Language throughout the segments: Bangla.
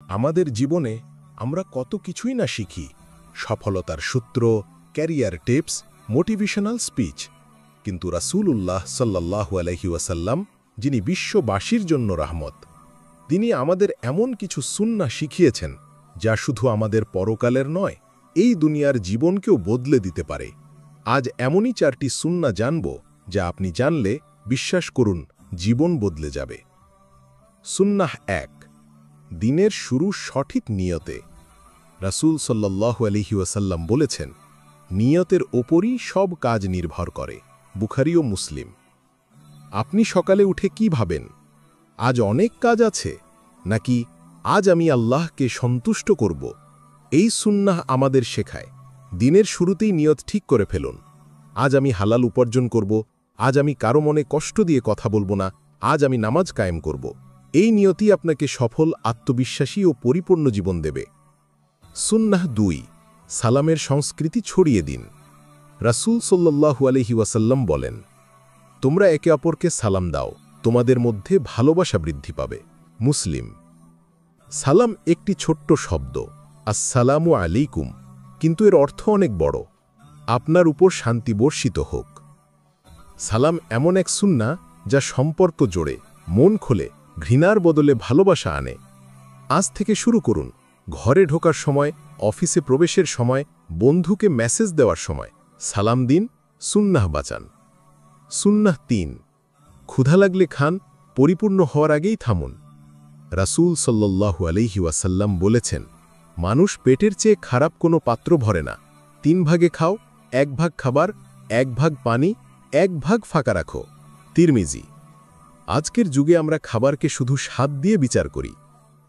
আমাদের জীবনে আমরা কত কিছুই না শিখি, সফলতার সূত্র, ক্যারিয়ার টিপস, মোটিভেশনাল স্পিচ, কিন্তু রাসূলুল্লাহ সাল্লাল্লাহু আলাইহি ওয়াসাল্লাম, যিনি বিশ্ববাসীর জন্য রহমত, তিনি আমাদের এমন কিছু সুন্নাহ শিখিয়েছেন যা শুধু আমাদের পরকালের নয়, এই দুনিয়ার জীবনকেও বদলে দিতে পারে। আজ এমনই 4টি সুন্নাহ জানব যা আপনি জানলে, বিশ্বাস করুন, জীবন বদলে যাবে। সুন্নাহ 1, দিনের শুরু সঠিক নিয়তে। রাসূল সাল্লাল্লাহু আলাইহি ওয়াসাল্লাম বলেছেন, নিয়তের ওপরই সব কাজ নির্ভর করে। বুখারী ও মুসলিম। আপনি সকালে উঠে কি ভাবেন? আজ অনেক কাজ আছে, নাকি আজ আমি আল্লাহকে সন্তুষ্ট করব? এই সুন্নাহ আমাদের শেখায়, দিনের শুরুতেই নিয়ত ঠিক করে ফেলুন। আজ আমি হালাল উপার্জন করব, আজ আমি কারো মনে কষ্ট দিয়ে কথা বলবো না, আজ আমি নামাজ কায়েম করব। এই নিয়তই আপনাকে সফল, আত্মবিশ্বাসী ও পরিপূর্ণ জীবন দেবে। সুন্নাহ 2, সালামের সংস্কৃতি ছড়িয়ে দিন। রাসূল সাল্লাল্লাহু আলাইহি ওয়াসাল্লাম বলেন, তোমরা একে অপরকে সালাম দাও, তোমাদের মধ্যে ভালোবাসা বৃদ্ধি পাবে। মুসলিম। সালাম একটি ছোট্ট শব্দ, আসসালামু আলাইকুম, কিন্তু এর অর্থ অনেক বড়। আপনার উপর শান্তি বর্ষিত হোক। সালাম এমন এক সুন্নাহ যা সম্পর্ক জোড়ে, মন খোলে, ঘৃণার বদলে ভালোবাসা আনে। আজ থেকে শুরু করুন, ঘরে ঢোকার সময়, অফিসে প্রবেশের সময়, বন্ধুকে মেসেজ দেওয়ার সময় সালাম দিন, সুন্নাহ বাঁচান। সুন্নাহ 3, ক্ষুধা লাগলে খান, পরিপূর্ণ হওয়ার আগেই থামুন। রাসূল সাল্লাল্লাহু আলাইহি ওয়াসাল্লাম বলেছেন, মানুষ পেটের চেয়ে খারাপ কোনো পাত্র ভরে না। 3 ভাগে খাও, 1 ভাগ খাবার, 1 ভাগ পানি, 1 ভাগ ফাঁকা রাখো। তিরমিজি। আজকের যুগে আমরা খাবারকে শুধু স্বাদ দিয়ে বিচার করি,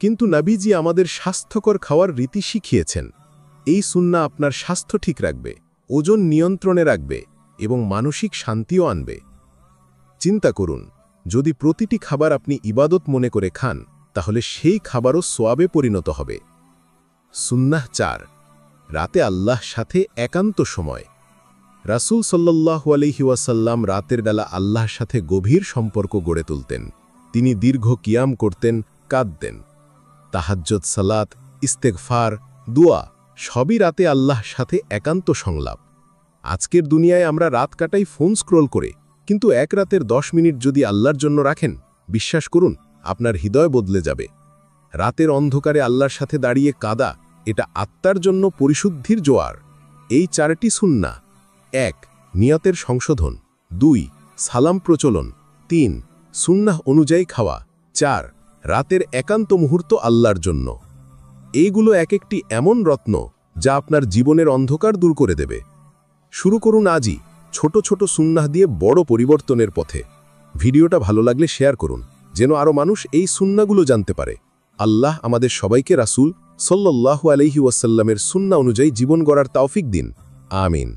কিন্তু নবীজি আমাদের স্বাস্থ্যকর খাওয়ার রীতি শিখিয়েছেন। এই সুন্নাহ আপনার স্বাস্থ্য ঠিক রাখবে, ওজন নিয়ন্ত্রণে রাখবে এবং মানসিক শান্তিও আনবে। চিন্তা করুন, যদি প্রতিটি খাবার আপনি ইবাদত মনে করে খান, তাহলে সেই খাবারও সোয়াবে পরিণত হবে। সুন্নাহ 4, রাতে আল্লাহর সাথে একান্ত সময়। রাসূল সাল্লাল্লাহু আলাইহি ওয়াসাল্লাম রাতের বেলা আল্লাহর সাথে গভীর সম্পর্ক গড়ে তুলতেন। তিনি দীর্ঘ কিয়াম করতেন, কাঁদতেন। তাহাজ্জুদ সালাত, ইস্তেগফার, দোয়া সবই রাতে আল্লাহর সাথে একান্ত সংলাপ। আজকের দুনিয়ায় আমরা রাত কাটাই ফোন স্ক্রোল করে, কিন্তু এক রাতের 10 মিনিট যদি আল্লাহর জন্য রাখেন, বিশ্বাস করুন, আপনার হৃদয় বদলে যাবে। রাতের অন্ধকারে আল্লাহর সাথে দাঁড়িয়ে কাঁদা, এটা আত্মার জন্য পরিশুদ্ধির জোয়ার। এই 4টি সুন্নাহ: 1, নিয়তের সংশোধন; 2, সালাম প্রচলন; 3, সুন্নাহ অনুযায়ী খাওয়া; 4, রাতের একান্ত মুহূর্ত আল্লাহর জন্য। এইগুলো এক একটি এমন রত্ন যা আপনার জীবনের অন্ধকার দূর করে দেবে। শুরু করুন আজই ছোট ছোট সুন্নাহ দিয়ে বড় পরিবর্তনের পথে। ভিডিওটা ভালো লাগলে শেয়ার করুন, যেন আরও মানুষ এই সুন্নাহগুলো জানতে পারে। আল্লাহ আমাদের সবাইকে রাসূল সাল্লাল্লাহু আলাইহি ওয়াসাল্লামের সুন্নাহ অনুযায়ী জীবন গড়ার তৌফিক দিন। আমিন।